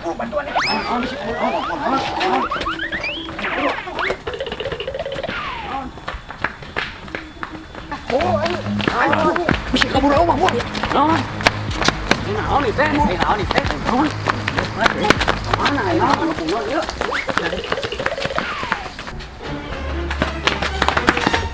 buru bantuan nih. Bisa kabur aja, Bang. Ini naon nih teh?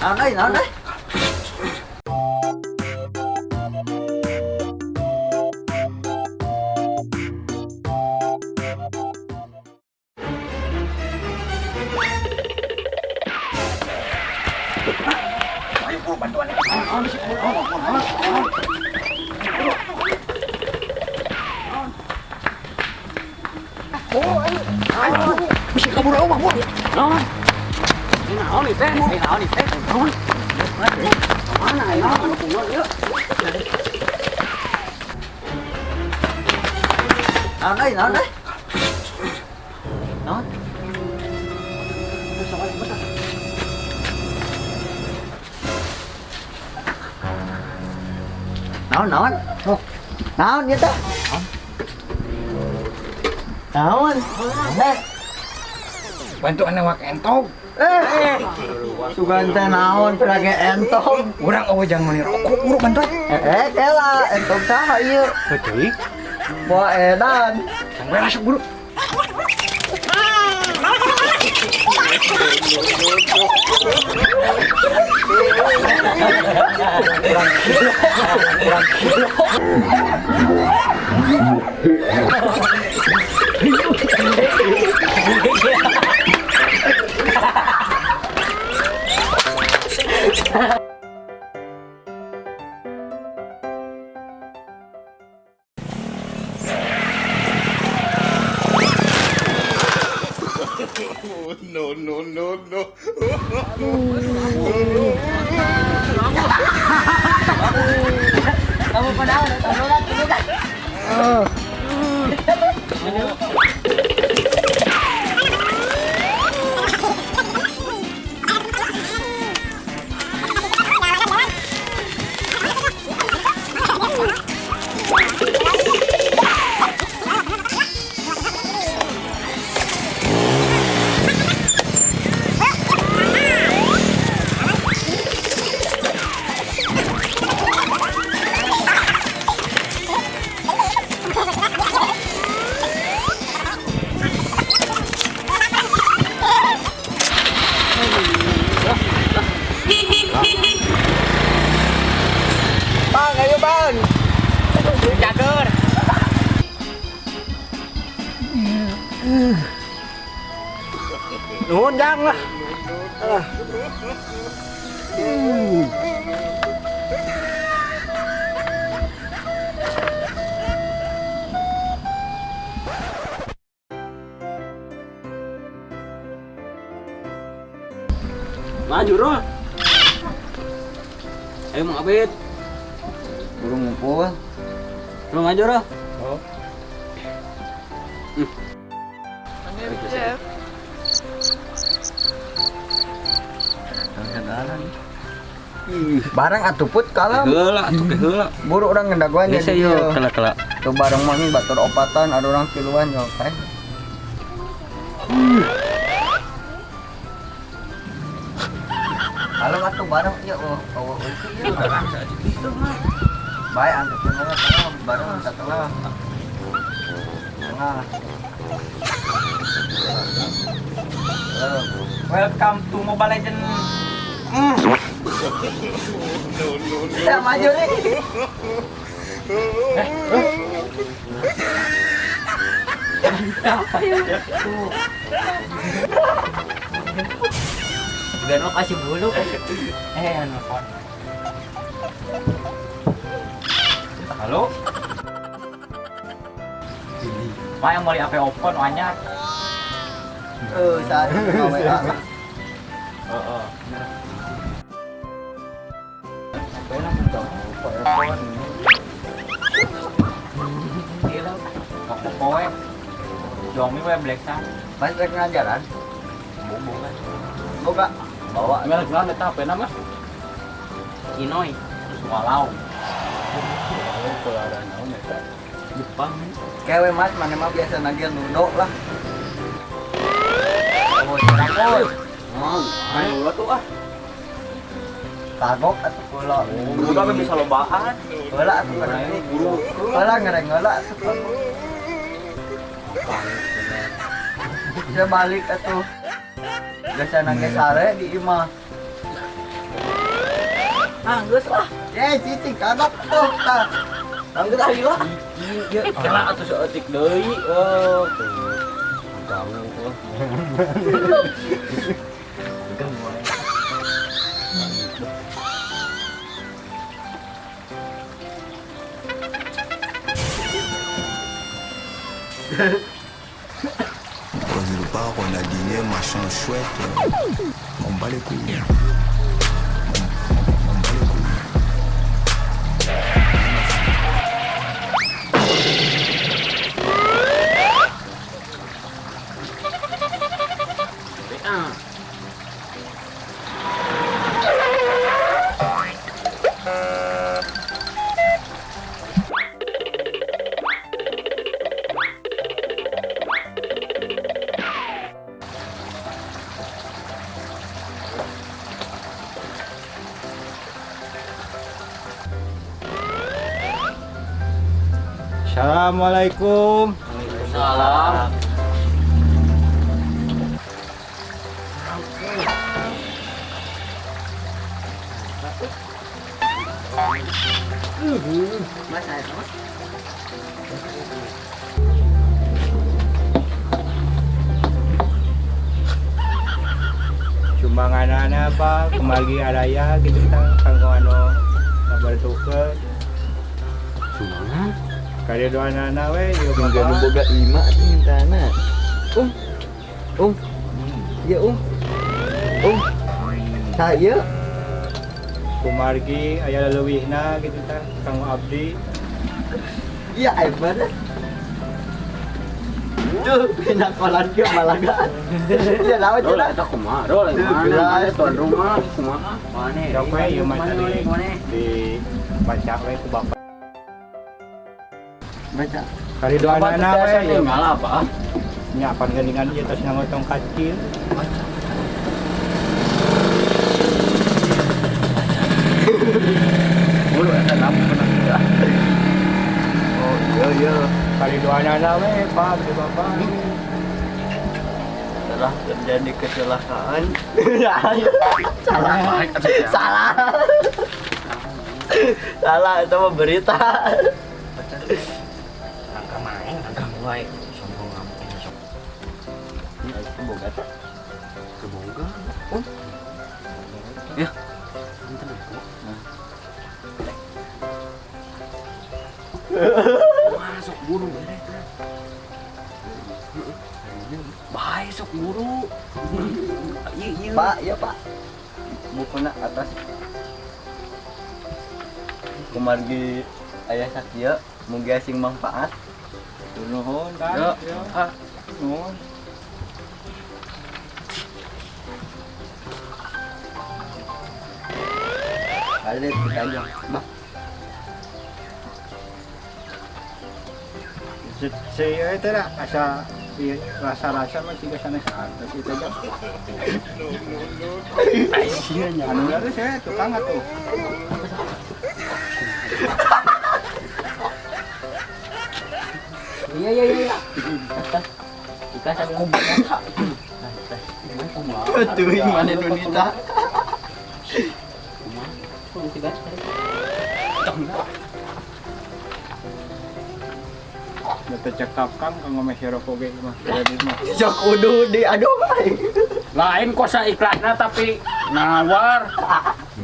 Mana ya? Naon deh? Ayo buru bantuan nih. Bisa kabur aja, Bang. Ini naon nih teh? Mana ya? Naon deh? Naon? Naon? Naon ya teh? Naon? Bantuan wak entong. Sugan teh naon pirage entong. Urang eueuh jang meuli rokok buru bantuan. Kela entong saha ieu? Teuing. Bawa edan. Sang beres masuk buru. No. Kamu pada tolong. Bang, ayo bang. Cager. Nuhun jang lah. Maju roh. Ayo Mang Abid. Burung ngumpul. Roh maju roh. Oh. Barang atuh put kalam. Heula atuh ke heula. Buru orang ngendaguan Geus jadi. yuk kala-kala. Tuh barang mangi batur opatan ada orang kiluan yo kan. Kalau atuh barang ya itu ya. Baik angkat tengah barang angkat tengah. Tengah. Welcome to Mobile Legend. Ya maju nih. Juga mau kasih bulu nelfon. Halo. Pak yang beli HP Oppo nu anyar. Saat ini mau WA. Heeh. Gila. Kok poe. Jomi we black sang. Mas rek ngajaran. Bobo kan. Boga bawa. Gimana gelang eta HP nama? Kinoy. Walau. Jepang. Kewe mas, mana mah biasa nagih nudo lah. Oh, takut. Main bola tuh ah. Kagok atuh kula. Udah kan bisa lobaan. Heula atuh kana ini guru. Heula ngereng heula atuh. Bisa balik atuh. Biasa nagih sare di imah. Ah, geus lah. Cicing kagok tuh tah. Anggeus ari lah. Iya, kela atuh seetik deui. Oh, tuh. Kamu tuh. Quand je repars, on a dîné, machin chouette. On bat les couilles. On bat les couilles. Assalamualaikum. Salam. Mas saya mas. Sumbangan anak apa kembali araya gitu ta kanggo anu ngabantukeun. Sumbangan. Kali doa anak we ieu Hingga bapak. boga ima atuh mintana. Ya Saya Kumargi aya leuwihna gitu ta kanggo abdi. iya Aibar. Tuh, pindah kolan ke Malaga. Ya lawan Dol cenah. eta kumaha? Dol mana? Tuan rumah kumaha? Mana? Sok we ieu mah tadi di baca we ku bapak. Baca. Kali doa anak we ieu mah malah apa? nyapan geuningan ieu tos ngotong kacil. Bulu eta namu pernah tidak. Oh, iya. Kali doa anak we Pak di bapak. Telah terjadi kecelakaan. Salah. Salah. Salah itu mah berita. Angka main, angka mulai. Sombong amat ini sok. Ini aku boga tak? Keboga. Ya. Mana sok buru beres. Bae sok buru. Iya. Pak, ya Pak. Bukuna atas. Kumargi ayah sakia mugi asing manfaat. Nuhun kan. Ya. Ya. Ah, Nuhun. Ada kita aja. Bah. Si itu lah asa rasa-rasa mah tiga sana atas itu aja. Anu lari saya tukang atuh. iya. Ikan sambil kumaha. Tuh mana Nunita. Beta cekap kang kanggo mesero poge mah. Kredit mah. Sok udu di aduh. Lain kosa iklannya tapi nawar.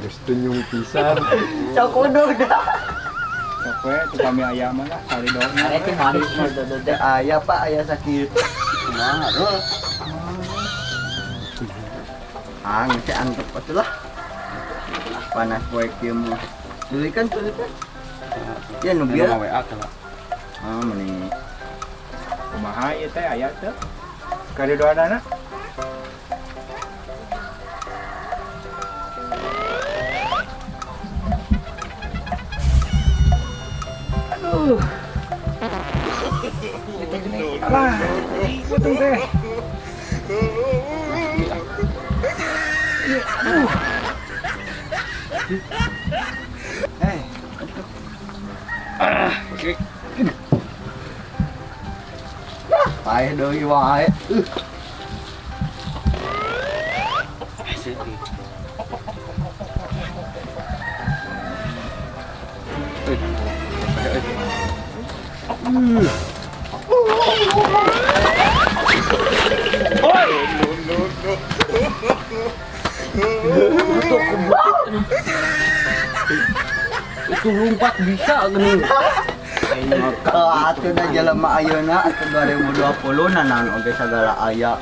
Geus tunyung pisan. Sok udu dah. Sok we tu kami aya mah lah kali doanya. Ada teh manis Teh ayah Pak, ayah sakit. Kumaha dul? Ngecek antep atuh lah. Panas poe kieu mah. Tulikan. Ya nu biar. WA kalau. Ah, meni. Kumaha ieu teh aya teh? Kali doana. Alah, betul teh. Pae deui wae. Itu lompat bisa gini. Atuh da jelema ayeuna atuh 2020 nanan oge sagala aya.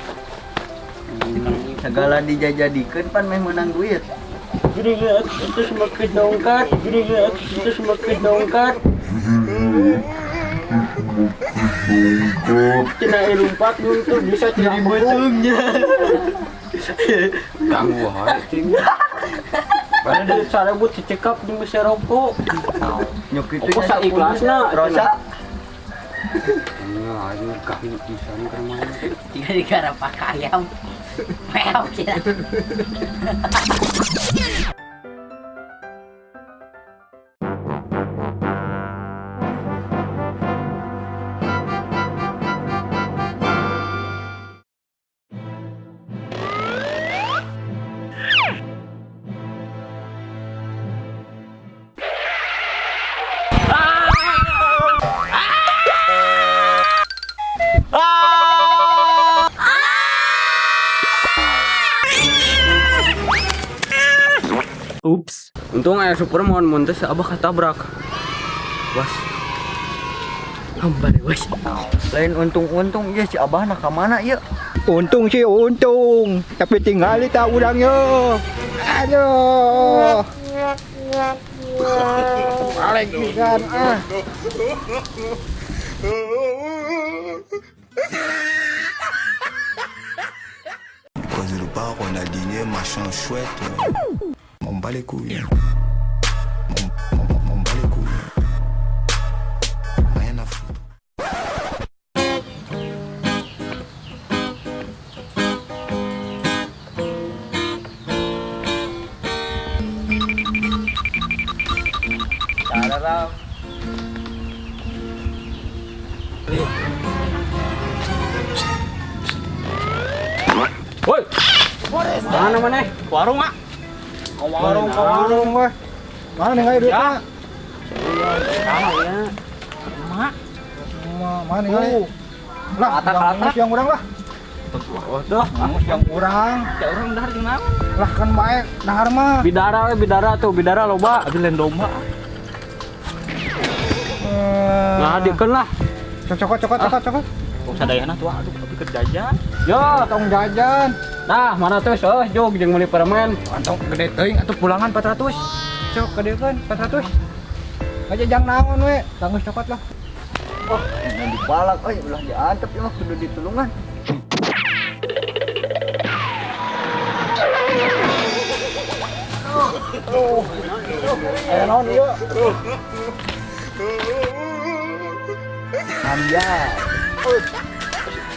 Segala dijajadikeun pan meh meunang duit. Gini lihat itu semakin dongkat, gini lihat itu semakin dongkat. Cina lompat untuk bisa jadi beungnya. Ganggu hati. Padahal cara buat cekap di mesin rokok. Nyuk kitu Kok sa ikhlasna Rosa. Ayo kahing pisan ka mana. Tiga negara pakai ayam. Meow kita. Ups, untung aya Superman mun teh abah katabrak. Was. Hambar was. Lain untung-untung ieu si abahna ka mana ieu? Untung sih untung, tapi tinggal tak urangnya. Aduh. Balik pisan ah. Cause du bar, on a dîné, machin chouette. M'en bats les couilles. M'en bats les couilles. Rien à foutre. Tararam. Woi. Mana? Warung, Mak. Warung weh. Mana nih ngai duitnya? Sama ya. Mak. Mana nih ngai? Lah, Kata-kata. yang urang lah. Oh, dah. Yang urang. Ya urang dahar jeung naon? Lah kan bae dahar mah. Bidara loba, abi lain domba. Nah, dikeun lah. Cokot. Kok sadayana tuh aduh tapi kerjajan. Yo, tong jajan. Nah, mana tuh jog jeung meuli permen. Antong gede teuing atuh pulangan 400. Cok gedekeun 400. Ngajajang naon we? Tanggus cokot lah. Wah, yang dibalak euy ulah diantep ya mah kudu ditulungan. Aya naon ieu? Anja.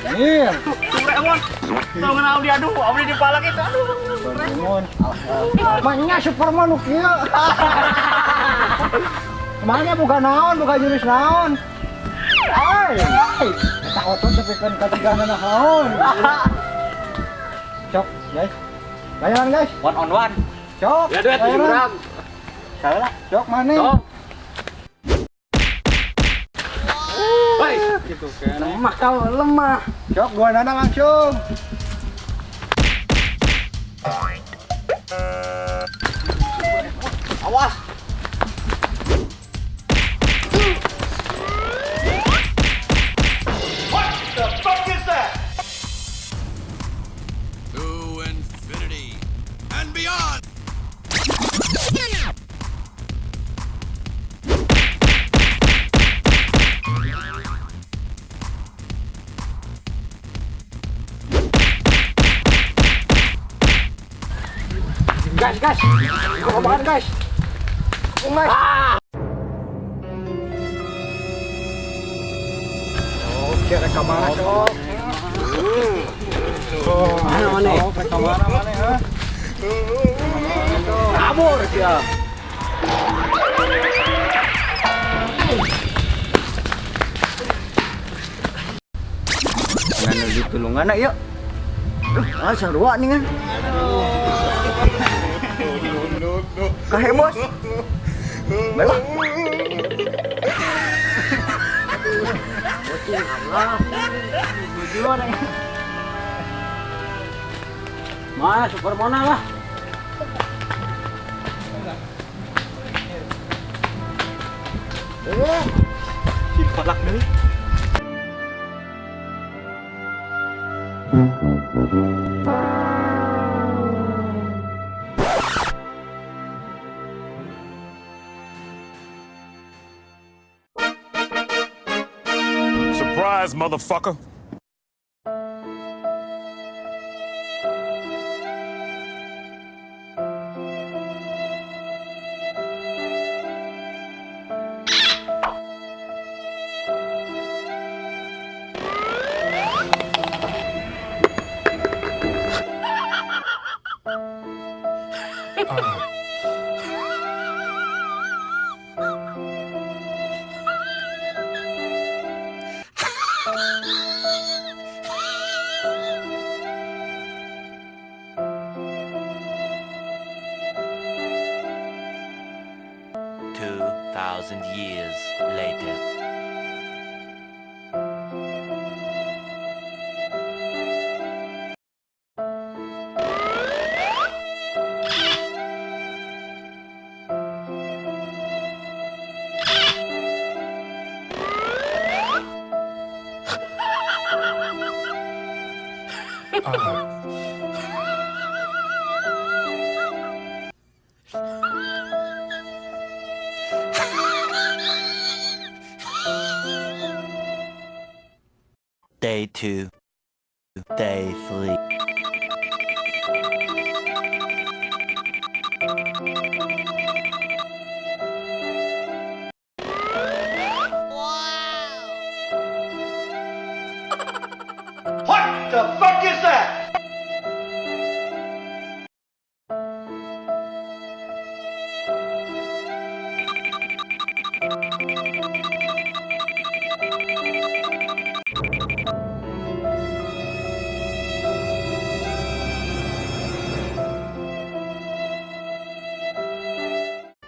Nih, Tong ngenal dia aduh, abdi dipalak itu aduh. bangun. Maknya Superman nu kieu. Maknya bukan naon, bukan jurus naon. Ai, tak otot tepikan katigana naon. Cok, guys. Bayaran guys. One on one. Cok. Ya duit 7 gram. Salah. Cok mana? Tong. Woi, gitu kan. Lemah kau, lemah. Cok gua nana langsung. Awas. To infinity and beyond. Gas. Kerobakan guys. Guys. Kira kamar sok. Mana mana? Kamar mana ha? Kabur dia. Nganu ditulungan na yuk. Sarua nih kan. Kahe bos. Belok. Mana super mana lah? Si palak deui. Surprise, motherfucker. Thousand years later. Day 2. Day 3.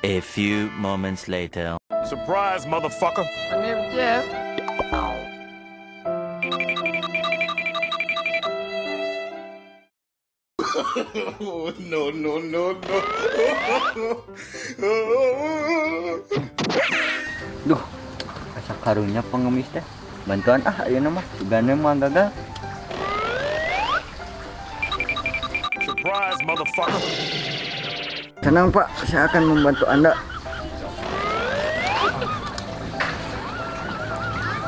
A few moments later. Surprise, motherfucker. No, no, no, no. Duh, asa karunya pengemis teh. Bantuan ayeuna mah sugana mah gagal. Surprise, motherfucker. Tenang Pak, saya akan membantu Anda.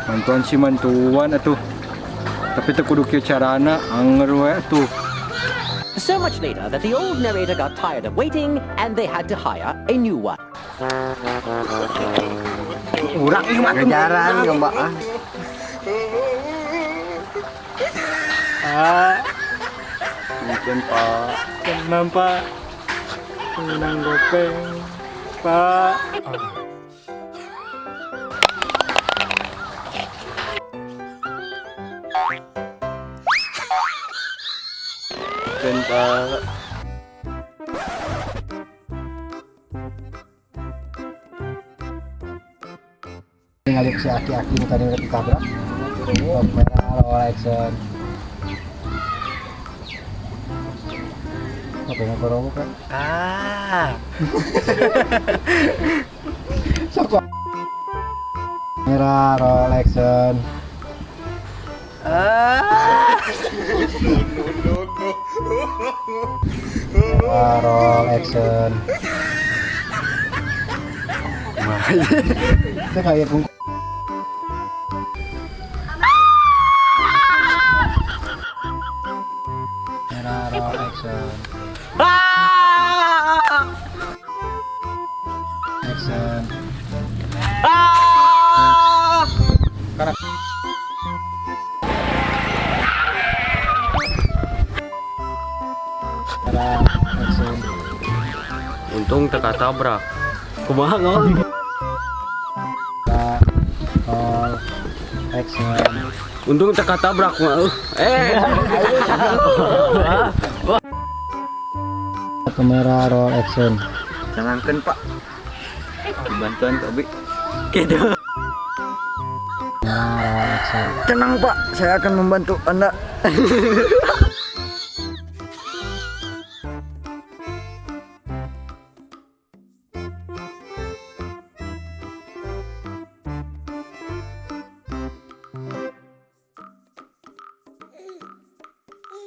Bantuan si mantuan atuh. Tapi teu kudu kieu carana, anger we atuh. So much later that the old narrator got tired of waiting and they had to hire a new one. Urang ieu mah ngajaran lombaan. Mungkin Pak. Tenang Pak. Tenang gopeng. Pak. Mungkin Pak. Ngalip si aki-aki ini tadi udah ditabrak. Merah Rolex. Apa yang korong kan? Sok. Merah Rolex. Merah Rolex. Itu kayak pun. Merah Rolex. Action. Untung teka tabrak. Kumaha ngol? Roll action. Untung teka tabrak mah. Kamera roll action. Jangankan Pak. Bantuan Kak Bi. Gitu. Kamera roll action. Tenang Pak, saya akan membantu Anda.